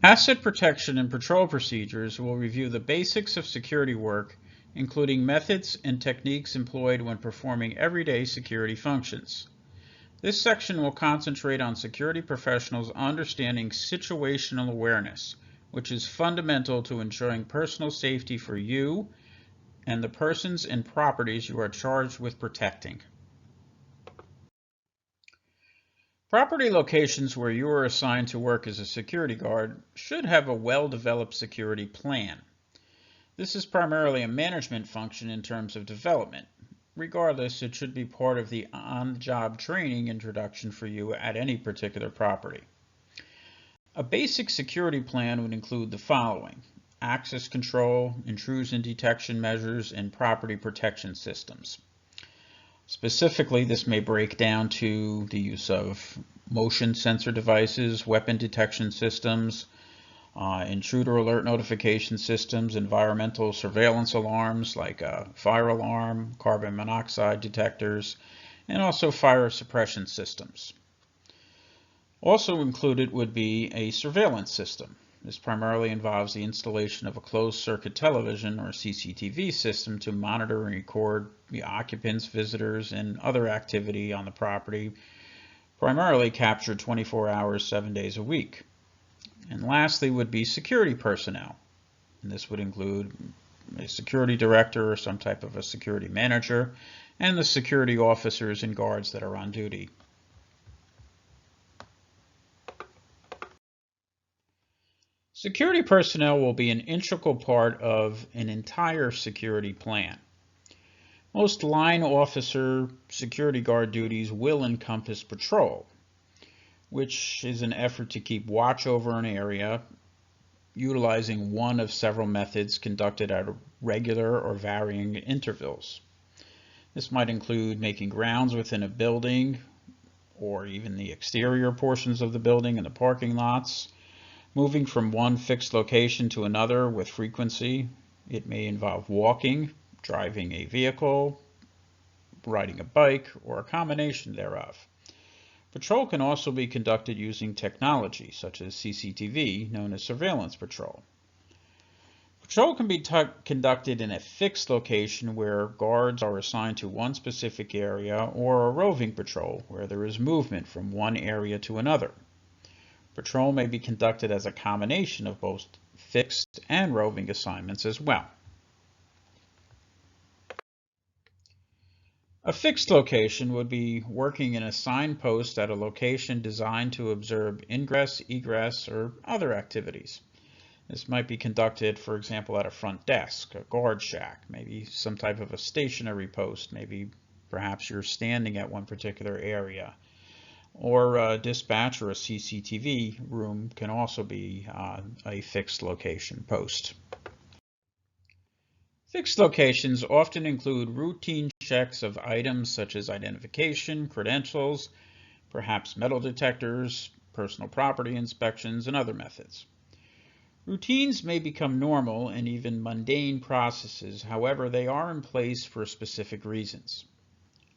Asset protection and patrol procedures will review the basics of security work, including methods and techniques employed when performing everyday security functions. This section will concentrate on security professionals understanding situational awareness, which is fundamental to ensuring personal safety for you and the persons and properties you are charged with protecting. Property locations where you are assigned to work as a security guard should have a well-developed security plan. This is primarily a management function in terms of development. Regardless, it should be part of the on-the-job training introduction for you at any particular property. A basic security plan would include the following: access control, intrusion detection measures, and property protection systems. Specifically, this may break down to the use of motion sensor devices, weapon detection systems, intruder alert notification systems, environmental surveillance alarms like a fire alarm, carbon monoxide detectors, and also fire suppression systems. Also included would be a surveillance system. This primarily involves the installation of a closed-circuit television or CCTV system to monitor and record the occupants, visitors, and other activity on the property, primarily captured 24 hours, 7 days a week. And lastly would be security personnel. And this would include a security director or some type of a security manager, and the security officers and guards that are on duty. Security personnel will be an integral part of an entire security plan. Most line officer security guard duties will encompass patrol, which is an effort to keep watch over an area, utilizing one of several methods conducted at regular or varying intervals. This might include making rounds within a building or even the exterior portions of the building and the parking lots, moving from one fixed location to another with frequency. It may involve walking, driving a vehicle, riding a bike, or a combination thereof. Patrol can also be conducted using technology such as CCTV, known as surveillance patrol. Patrol can be conducted in a fixed location where guards are assigned to one specific area, or a roving patrol where there is movement from one area to another. Patrol may be conducted as a combination of both fixed and roving assignments as well. A fixed location would be working in a signpost at a location designed to observe ingress, egress, or other activities. This might be conducted, for example, at a front desk, a guard shack, maybe some type of a stationary post, maybe perhaps you're standing at one particular area. Or a dispatch or a CCTV room can also be a fixed location post. Fixed locations often include routine checks of items such as identification, credentials, perhaps metal detectors, personal property inspections, and other methods. Routines may become normal and even mundane processes, however, they are in place for specific reasons.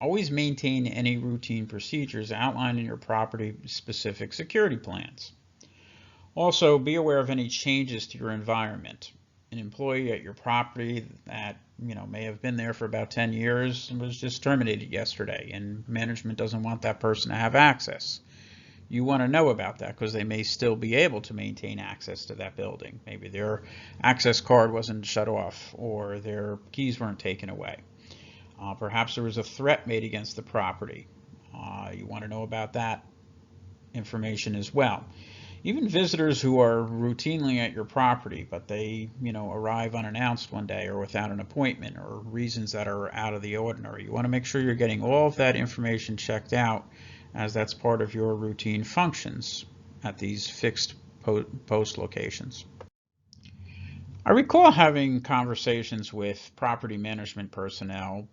Always maintain any routine procedures outlined in your property-specific security plans. Also, be aware of any changes to your environment. An employee at your property that may have been there for about 10 years and was just terminated yesterday, and management doesn't want that person to have access. You want to know about that because they may still be able to maintain access to that building. Maybe their access card wasn't shut off or their keys weren't taken away. Perhaps there was a threat made against the property. You want to know about that information as well. Even visitors who are routinely at your property, but they arrive unannounced one day or without an appointment or reasons that are out of the ordinary. You want to make sure you're getting all of that information checked out, as that's part of your routine functions at these fixed post locations. I recall having conversations with property management personnel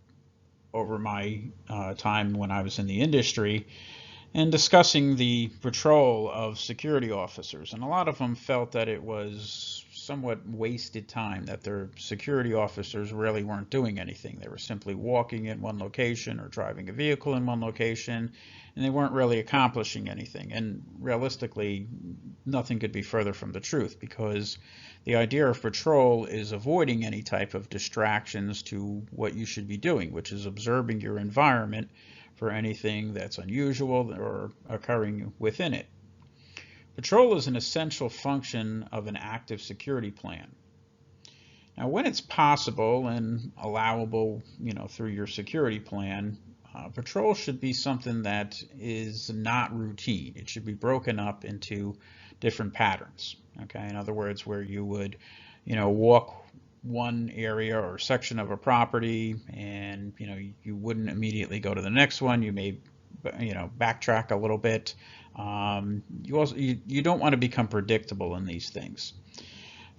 over my time when I was in the industry, and discussing the patrol of security officers. And a lot of them felt that it was somewhat wasted time, that their security officers really weren't doing anything. They were simply walking in one location or driving a vehicle in one location, and they weren't really accomplishing anything. And realistically, nothing could be further from the truth, because the idea of patrol is avoiding any type of distractions to what you should be doing, which is observing your environment for anything that's unusual or occurring within it. Patrol is an essential function of an active security plan. Now, when it's possible and allowable, through your security plan, patrol should be something that is not routine. It should be broken up into different patterns. Okay, in other words, where you would, walk one area or section of a property, and you wouldn't immediately go to the next one. You may, backtrack a little bit. You don't want to become predictable in these things.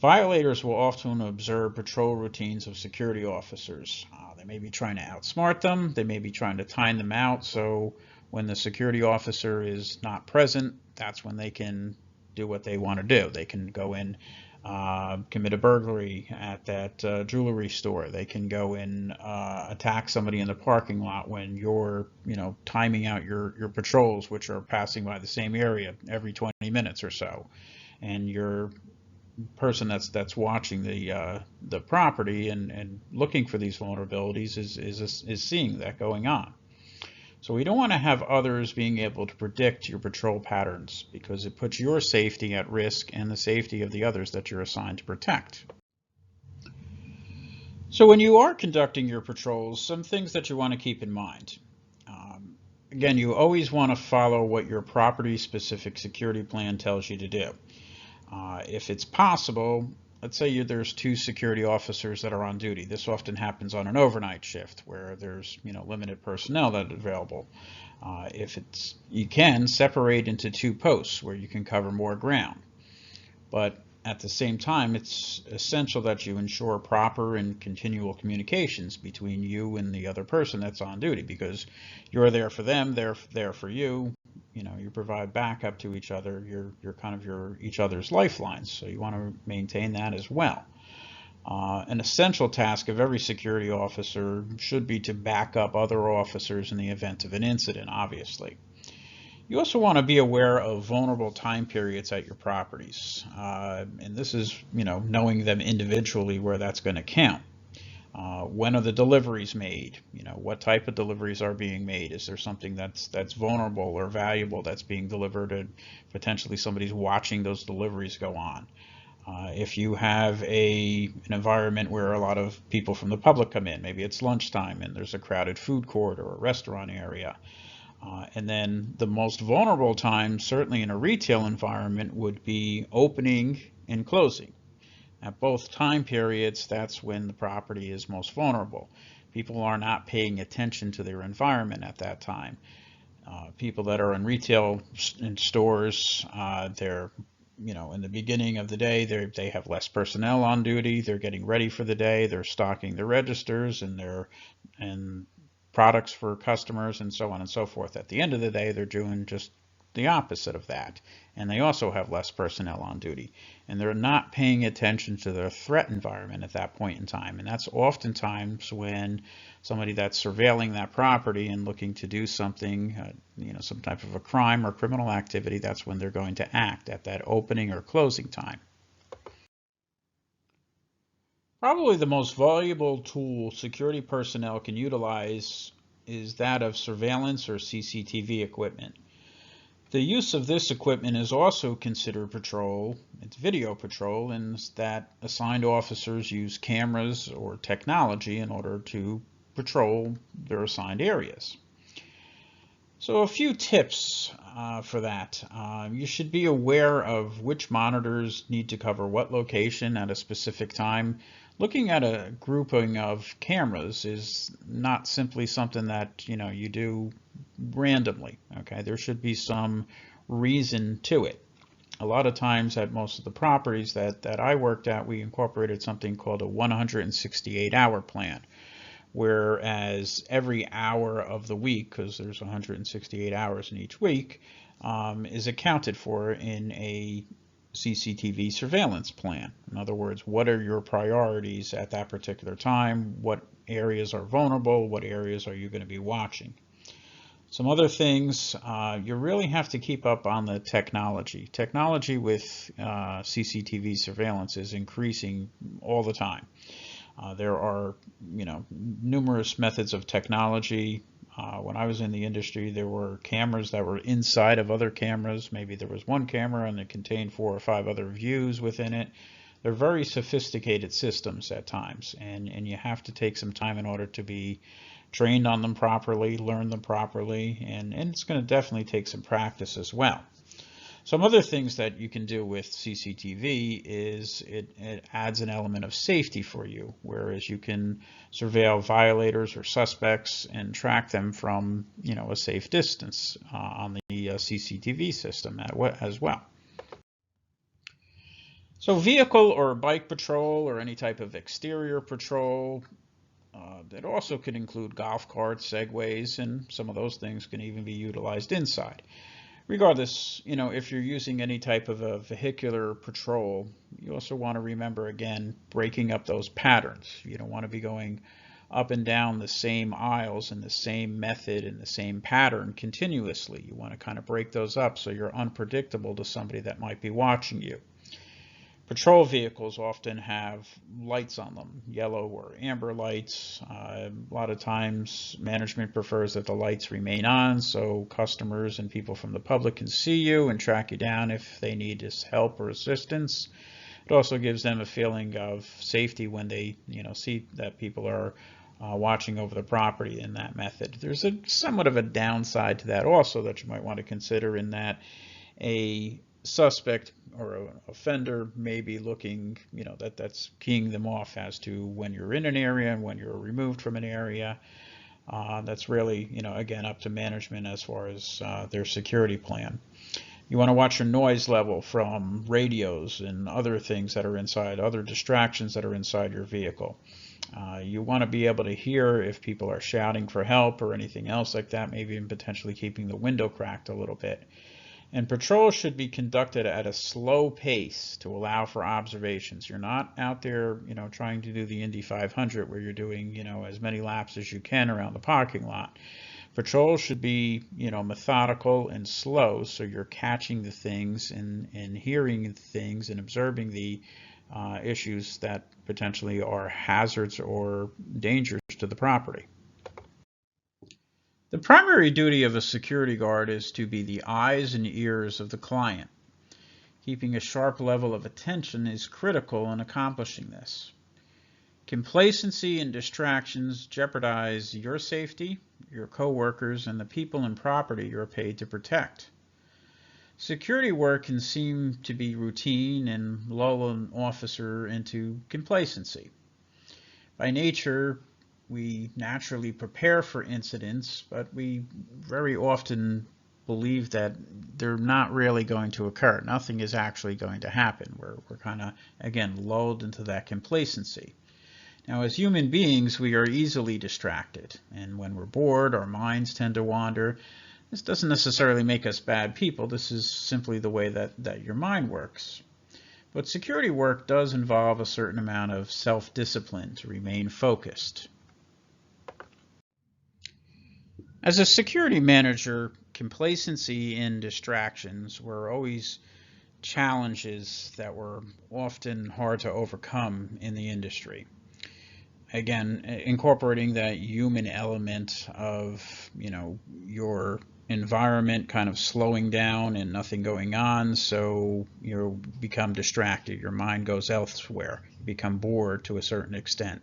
Violators will often observe patrol routines of security officers. They may be trying to outsmart them. They may be trying to time them out. So when the security officer is not present, that's when they can do what they want to do. They can go in, commit a burglary at that jewelry store. They can go and attack somebody in the parking lot when you're, timing out your patrols, which are passing by the same area every 20 minutes or so. And your person that's watching the property and looking for these vulnerabilities is seeing that going on. So we don't want to have others being able to predict your patrol patterns, because it puts your safety at risk and the safety of the others that you're assigned to protect. So when you are conducting your patrols, some things that you want to keep in mind. Again, you always want to follow what your property-specific security plan tells you to do. If it's possible, let's say there's 2 security officers that are on duty. This often happens on an overnight shift where there's limited personnel that are available. You can separate into 2 posts where you can cover more ground. But at the same time, it's essential that you ensure proper and continual communications between you and the other person that's on duty, because you're there for them, they're there for you. You provide backup to each other. You're kind of each other's lifelines, so you want to maintain that as well. An essential task of every security officer should be to back up other officers in the event of an incident, obviously. You also want to be aware of vulnerable time periods at your properties, and this is, knowing them individually where that's going to count. When are the deliveries made? What type of deliveries are being made? Is there something that's vulnerable or valuable that's being delivered, and potentially somebody's watching those deliveries go on? If you have an environment where a lot of people from the public come in, maybe it's lunchtime and there's a crowded food court or a restaurant area. And then the most vulnerable time, certainly in a retail environment, would be opening and closing. At both time periods, that's when the property is most vulnerable. People are not paying attention to their environment at that time. People that are in retail stores, they're, in the beginning of the day, they have less personnel on duty. They're getting ready for the day. They're stocking the registers and products for customers and so on and so forth. At the end of the day, they're doing just the opposite of that, and they also have less personnel on duty, and they're not paying attention to their threat environment at that point in time. And that's oftentimes when somebody that's surveilling that property and looking to do something, some type of a crime or criminal activity, that's when they're going to act at that opening or closing time. Probably the most valuable tool security personnel can utilize is that of surveillance or CCTV equipment. The use of this equipment is also considered patrol. It's video patrol, in that assigned officers use cameras or technology in order to patrol their assigned areas. So a few tips for that. You should be aware of which monitors need to cover what location at a specific time. Looking at a grouping of cameras is not simply something that you do randomly. Okay, there should be some reason to it. A lot of times at most of the properties that I worked at, we incorporated something called a 168-hour plan, whereas every hour of the week, because there's 168 hours in each week, is accounted for in a CCTV surveillance plan. In other words, what are your priorities at that particular time? What areas are vulnerable? What areas are you going to be watching? Some other things, you really have to keep up on the technology. Technology with CCTV surveillance is increasing all the time. There are, numerous methods of technology. When I was in the industry, there were cameras that were inside of other cameras. Maybe there was one camera and it contained 4 or 5 other views within it. They're very sophisticated systems at times, and you have to take some time in order to be trained on them properly, learn them properly, and it's going to definitely take some practice as well. Some other things that you can do with CCTV is it adds an element of safety for you, whereas you can surveil violators or suspects and track them from a safe distance on the CCTV system as well. So vehicle or bike patrol or any type of exterior patrol, that also could include golf carts, segways, and some of those things can even be utilized inside. Regardless, if you're using any type of a vehicular patrol, you also want to remember, again, breaking up those patterns. You don't want to be going up and down the same aisles in the same method and the same pattern continuously. You want to kind of break those up so you're unpredictable to somebody that might be watching you. Patrol vehicles often have lights on them, yellow or amber lights. A lot of times management prefers that the lights remain on so customers and people from the public can see you and track you down if they need help or assistance. It also gives them a feeling of safety when they see that people are watching over the property in that method. There's somewhat of a downside to that also that you might want to consider, in that a suspect or an offender may be looking, that's keying them off as to when you're in an area and when you're removed from an area. That's really, again, up to management as far as their security plan. You want to watch your noise level from radios and other things that are inside, other distractions that are inside your vehicle. You want to be able to hear if people are shouting for help or anything else like that, maybe even potentially keeping the window cracked a little bit. And patrol should be conducted at a slow pace to allow for observations. You're not out there, trying to do the Indy 500 where you're doing, as many laps as you can around the parking lot. Patrol should be, methodical and slow, so you're catching the things and hearing the things and observing the issues that potentially are hazards or dangers to the property. The primary duty of a security guard is to be the eyes and ears of the client. Keeping a sharp level of attention is critical in accomplishing this. Complacency and distractions jeopardize your safety, your coworkers, and the people and property you're paid to protect. Security work can seem to be routine and lull an officer into complacency. By nature, we naturally prepare for incidents, but we very often believe that they're not really going to occur. Nothing is actually going to happen. We're kind of, again, lulled into that complacency. Now, as human beings, we are easily distracted, and when we're bored, our minds tend to wander. This doesn't necessarily make us bad people. This is simply the way that your mind works. But security work does involve a certain amount of self-discipline to remain focused. As a security manager, complacency and distractions were always challenges that were often hard to overcome in the industry. Again, incorporating that human element of, your environment kind of slowing down and nothing going on, so you become distracted. Your mind goes elsewhere. You become bored to a certain extent.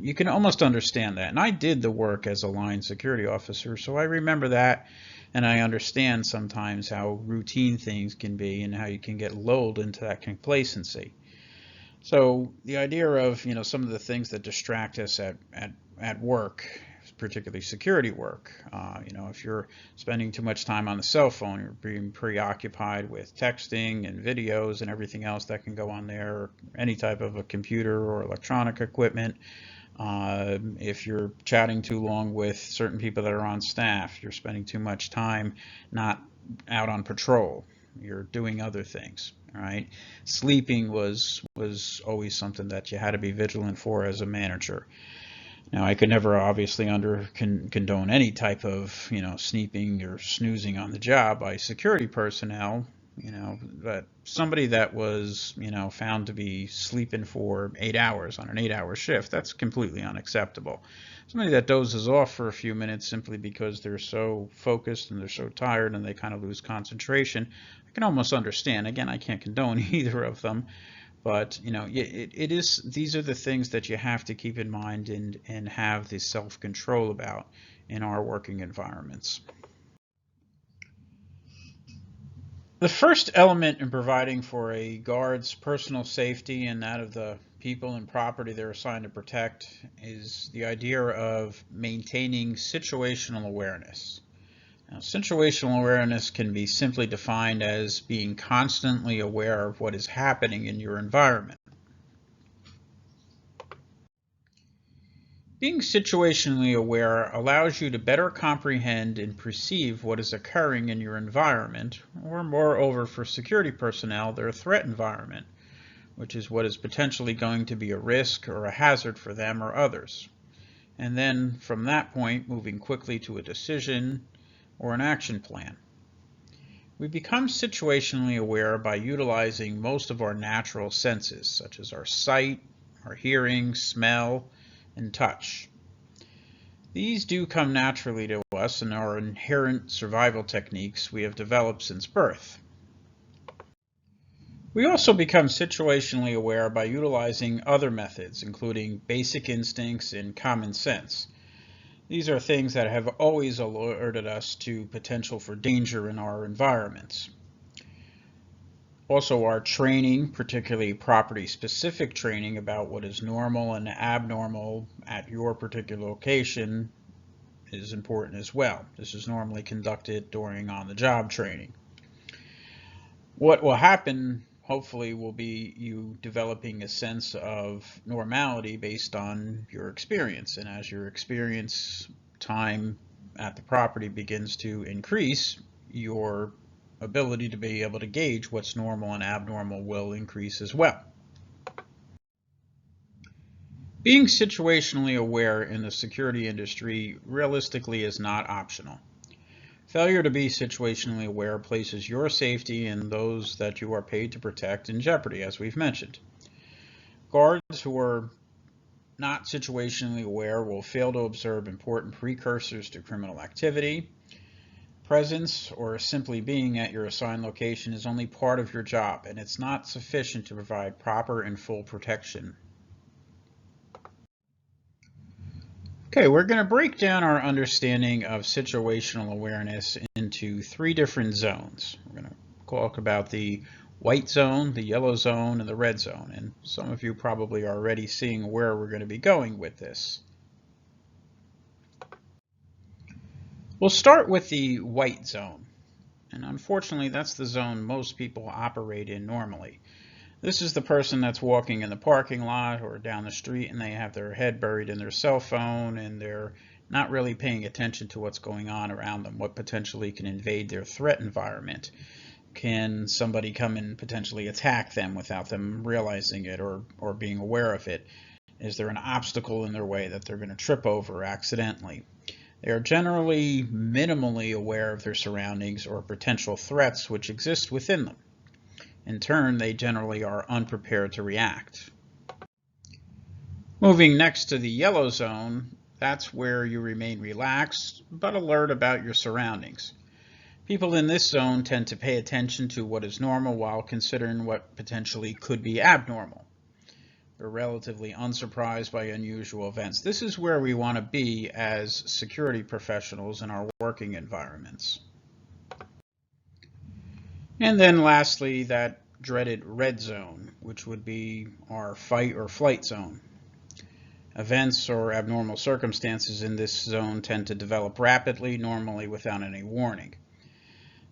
You can almost understand that. And I did the work as a line security officer, so I remember that, and I understand sometimes how routine things can be and how you can get lulled into that complacency. So the idea of, some of the things that distract us at work, particularly security work, if you're spending too much time on the cell phone, you're being preoccupied with texting and videos and everything else that can go on there, or any type of a computer or electronic equipment, If you're chatting too long with certain people that are on staff, you're spending too much time not out on patrol. You're doing other things. All right. Sleeping was always something that you had to be vigilant for as a manager. Now, I could never obviously condone any type of, sneaking or snoozing on the job by security personnel, but somebody that was, found to be sleeping for 8 hours on an 8-hour shift, that's completely unacceptable. Somebody that dozes off for a few minutes simply because they're so focused and they're so tired and they kind of lose concentration, I can almost understand. Again, I can't condone either of them. But it is. These are the things that you have to keep in mind and have the self-control about in our working environments. The first element in providing for a guard's personal safety and that of the people and property they're assigned to protect is the idea of maintaining situational awareness. Now, situational awareness can be simply defined as being constantly aware of what is happening in your environment. Being situationally aware allows you to better comprehend and perceive what is occurring in your environment, or moreover for security personnel, their threat environment, which is what is potentially going to be a risk or a hazard for them or others. And then from that point, moving quickly to a decision or an action plan. We become situationally aware by utilizing most of our natural senses, such as our sight, our hearing, smell, and touch. These do come naturally to us and are inherent survival techniques we have developed since birth. We also become situationally aware by utilizing other methods, including basic instincts and common sense. These are things that have always alerted us to potential for danger in our environments. Also, our training, particularly property-specific training about what is normal and abnormal at your particular location, is important as well. This is normally conducted during on-the-job training. What will happen, hopefully, will be you developing a sense of normality based on your experience. And as your experience time at the property begins to increase, your ability to be able to gauge what's normal and abnormal will increase as well. Being situationally aware in the security industry realistically is not optional. Failure to be situationally aware places your safety and those that you are paid to protect in jeopardy, as we've mentioned. Guards who are not situationally aware will fail to observe important precursors to criminal activity. Presence or simply being at your assigned location is only part of your job, and it's not sufficient to provide proper and full protection. Okay, we're going to break down our understanding of situational awareness into 3 different zones. We're going to talk about the white zone, the yellow zone, and the red zone. And some of you probably are already seeing where we're going to be going with this. We'll start with the white zone. And unfortunately, that's the zone most people operate in normally. This is the person that's walking in the parking lot or down the street and they have their head buried in their cell phone and they're not really paying attention to what's going on around them, what potentially can invade their threat environment. Can somebody come and potentially attack them without them realizing it or being aware of it? Is there an obstacle in their way that they're going to trip over accidentally? They are generally minimally aware of their surroundings or potential threats which exist within them. In turn, they generally are unprepared to react. Moving next to the yellow zone, that's where you remain relaxed but alert about your surroundings. People in this zone tend to pay attention to what is normal while considering what potentially could be abnormal. They're relatively unsurprised by unusual events. This is where we want to be as security professionals in our working environments. And then lastly, that dreaded red zone, which would be our fight or flight zone. Events or abnormal circumstances in this zone tend to develop rapidly, normally without any warning.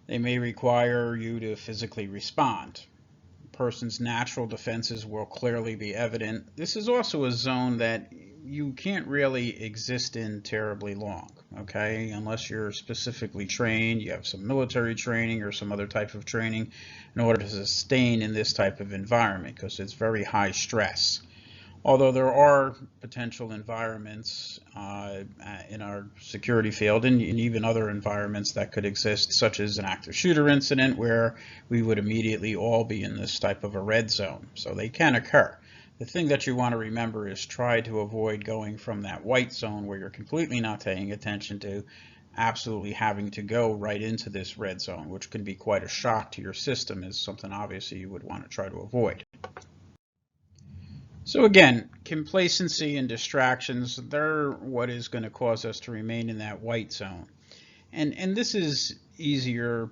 They may require you to physically respond. A person's natural defenses will clearly be evident. This is also a zone that you can't really exist in terribly long, okay? Unless you're specifically trained, you have some military training or some other type of training in order to sustain in this type of environment, because it's very high stress. Although there are potential environments in our security field and even other environments that could exist, such as an active shooter incident where we would immediately all be in this type of a red zone. So they can occur. The thing that you want to remember is try to avoid going from that white zone where you're completely not paying attention to absolutely having to go right into this red zone, which can be quite a shock to your system, is something obviously you would want to try to avoid. So again, complacency and distractions, they're what is going to cause us to remain in that white zone. And this is easier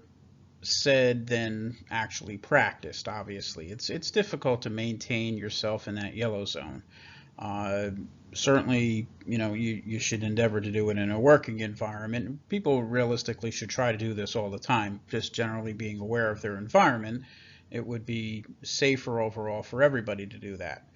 said than actually practiced, obviously. It's difficult to maintain yourself in that yellow zone. Certainly, you should endeavor to do it in a working environment. People realistically should try to do this all the time, just generally being aware of their environment. It would be safer overall for everybody to do that.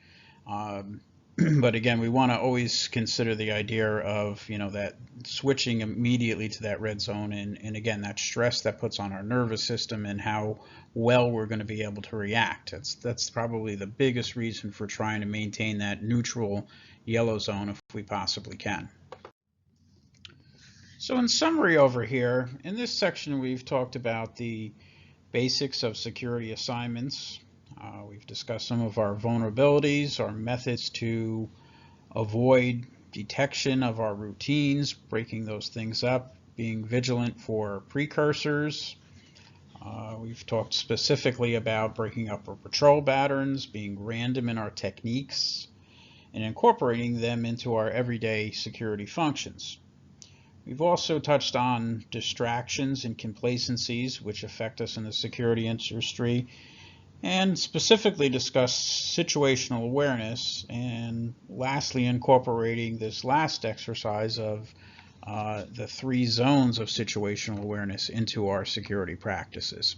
But again, we want to always consider the idea of, that switching immediately to that red zone, and again, that stress that puts on our nervous system and how well we're going to be able to react. That's probably the biggest reason for trying to maintain that neutral yellow zone if we possibly can. So in summary over here, in this section we've talked about the basics of security assignments. We've discussed some of our vulnerabilities, our methods to avoid detection of our routines, breaking those things up, being vigilant for precursors. We've talked specifically about breaking up our patrol patterns, being random in our techniques, and incorporating them into our everyday security functions. We've also touched on distractions and complacencies which affect us in the security industry, and specifically discussed situational awareness, and lastly incorporating this last exercise of the 3 zones of situational awareness into our security practices.